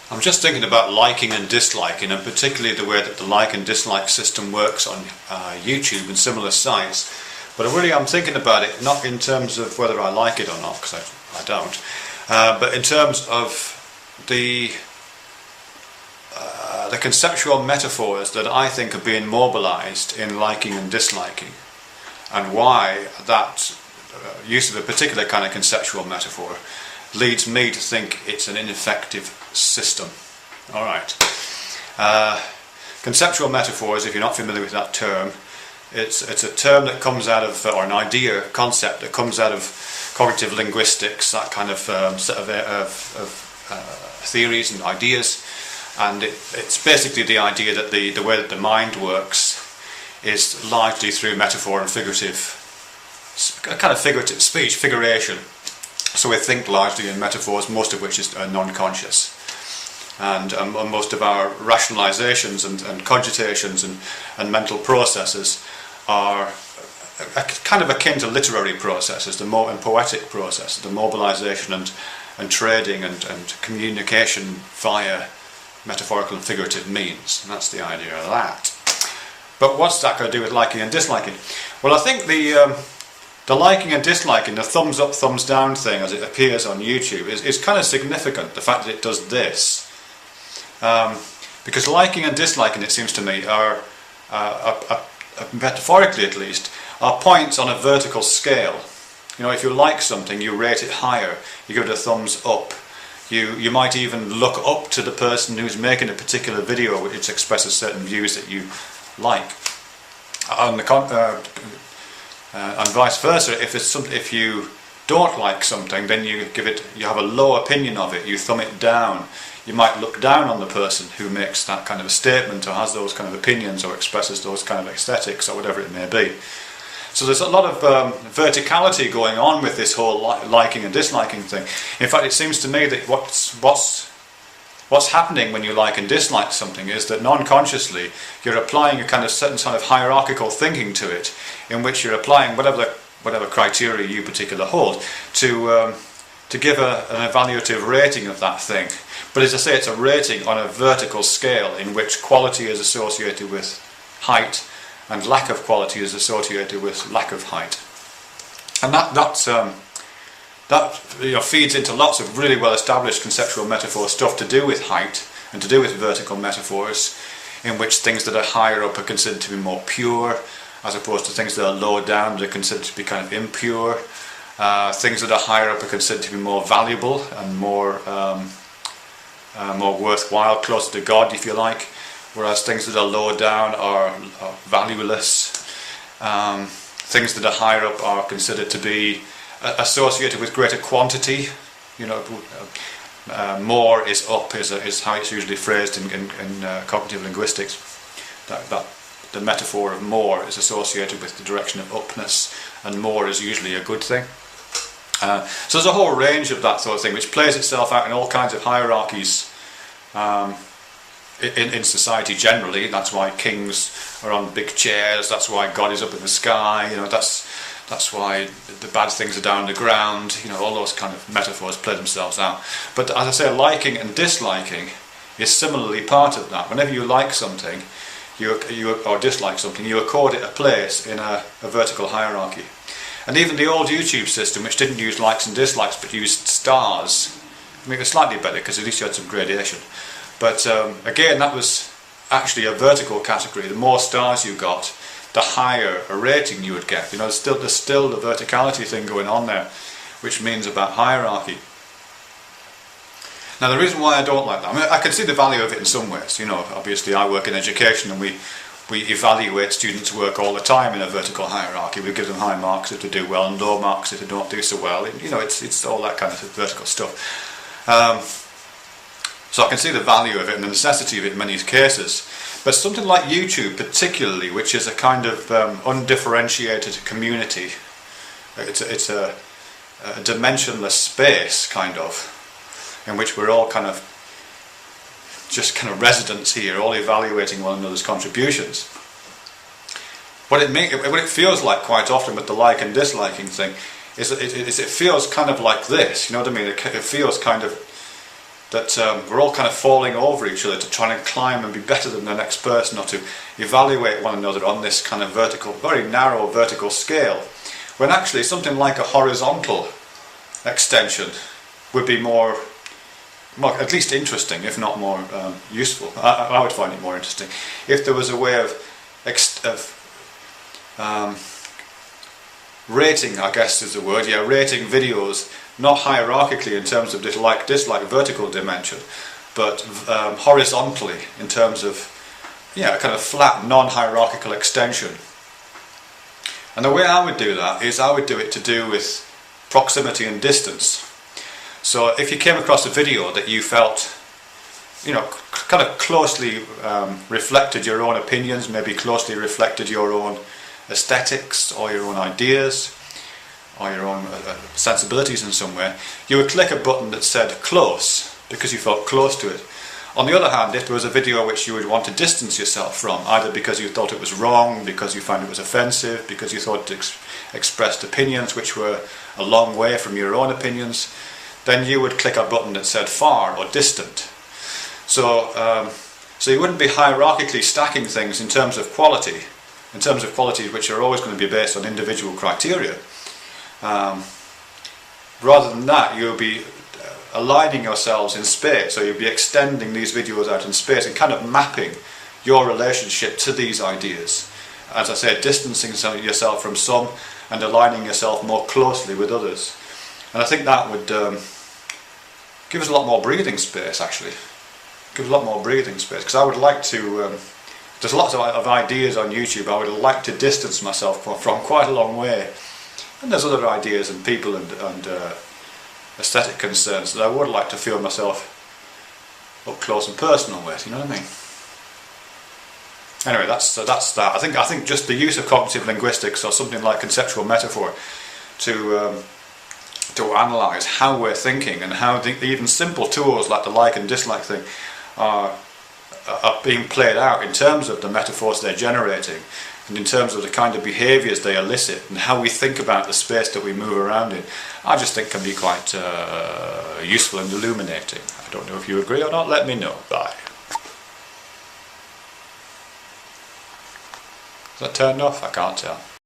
I'm just thinking about liking and disliking, and particularly the way that the like and dislike system works on YouTube and similar sites. But really I'm thinking about it not in terms of whether I like it or not, because I don't, but in terms of the conceptual metaphors that I think are being mobilised in liking and disliking, and why that use of a particular kind of conceptual metaphor leads me to think it's an ineffective system. Alright. Conceptual metaphors, if you're not familiar with that term, it's a term that comes out of, or an idea, concept that comes out of cognitive linguistics, that kind of set of theories and ideas, and it's basically the idea that the way that the mind works is largely through metaphor and figurative speech, figuration. So we think largely in metaphors, most of which is non-conscious. And most of our rationalizations and cogitations and mental processes are kind of akin to literary processes, and poetic processes, the mobilization and trading and communication via metaphorical and figurative means. And that's the idea of that. But what's that got to do with liking and disliking? Well, I think the liking and disliking, the thumbs up, thumbs down thing as it appears on YouTube is kind of significant, the fact that it does this. Because liking and disliking, it seems to me, are metaphorically at least, are points on a vertical scale. You know, if you like something, you rate it higher, you give it a thumbs up. You might even look up to the person who's making a particular video which expresses certain views that you like. And vice versa, if you don't like something, then you have a low opinion of it, you thumb it down. You might look down on the person who makes that kind of a statement or has those kind of opinions or expresses those kind of aesthetics or whatever it may be. So there's a lot of verticality going on with this whole liking and disliking thing. In fact, it seems to me that what's happening when you like and dislike something is that non-consciously you're applying a kind of certain sort of hierarchical thinking to it, in which you're applying whatever criteria you particularly hold to give an evaluative rating of that thing. But as I say, it's a rating on a vertical scale in which quality is associated with height and lack of quality is associated with lack of height. And that feeds into lots of really well-established conceptual metaphor stuff to do with height and to do with vertical metaphors, in which things that are higher up are considered to be more pure, as opposed to things that are lower down that are considered to be kind of impure. Things that are higher up are considered to be more valuable and more worthwhile, closer to God, if you like, whereas things that are lower down are valueless. Things that are higher up are considered to be associated with greater quantity. You know, more is up is how it's usually phrased in cognitive linguistics. That the metaphor of more is associated with the direction of upness, and more is usually a good thing. So there's a whole range of that sort of thing which plays itself out in all kinds of hierarchies in society generally. That's why kings are on big chairs, that's why God is up in the sky, you know, that's why the bad things are down on the ground, you know, all those kind of metaphors play themselves out. But as I say, liking and disliking is similarly part of that. Whenever you like something or dislike something, you accord it a place in a vertical hierarchy. And even the old YouTube system, which didn't use likes and dislikes but used stars, I mean, it was slightly better because at least you had some gradation. But again, that was actually a vertical category. The more stars you got, the higher a rating you would get. You know, there's still the verticality thing going on there, which means about hierarchy. Now, the reason why I don't like that, I mean, I can see the value of it in some ways. You know, obviously I work in education and we evaluate students' work all the time in a vertical hierarchy. We give them high marks if they do well and low marks if they don't do so well. You know, it's all that kind of vertical stuff. So I can see the value of it and the necessity of it in many cases. But something like YouTube particularly, which is a kind of undifferentiated community, it's a dimensionless space, kind of, in which we're all kind of residents here, all evaluating one another's contributions. What it feels like quite often with the like and disliking thing is it feels kind of like this, you know what I mean? It feels kind of that we're all kind of falling over each other to try and climb and be better than the next person, or to evaluate one another on this kind of vertical, very narrow vertical scale, when actually something like a horizontal extension would be more at least interesting, if not more useful. I would find it more interesting if there was a way of rating, I guess is the word, yeah, rating videos, not hierarchically in terms of dislike vertical dimension, but horizontally in terms of, yeah, a kind of flat, non-hierarchical extension. And the way I would do that is I would do it to do with proximity and distance. So if you came across a video that you felt, you know, kind of closely reflected your own opinions, maybe closely reflected your own aesthetics or your own ideas or your own sensibilities in some way, you would click a button that said close because you felt close to it. On the other hand, if there was a video which you would want to distance yourself from, either because you thought it was wrong, because you found it was offensive, because you thought it expressed opinions which were a long way from your own opinions, then you would click a button that said far or distant. So you wouldn't be hierarchically stacking things in terms of quality, which are always going to be based on individual criteria. Rather than that, you'll be aligning yourselves in space, so you'll be extending these videos out in space and kind of mapping your relationship to these ideas. As I said, distancing yourself from some and aligning yourself more closely with others. And I think that would give us a lot more breathing space, actually. Give us a lot more breathing space, because I would like to, there's lots of ideas on YouTube I would like to distance myself from quite a long way. And there's other ideas and people and aesthetic concerns that I would like to feel myself up close and personal with, you know what I mean? Anyway, that's that. I think just the use of cognitive linguistics or something like conceptual metaphor to analyse how we're thinking and how even simple tools like the like and dislike thing are being played out in terms of the metaphors they're generating and in terms of the kind of behaviours they elicit and how we think about the space that we move around in, I just think can be quite useful and illuminating. I don't know if you agree or not, let me know. Bye. Is that turned off? I can't tell.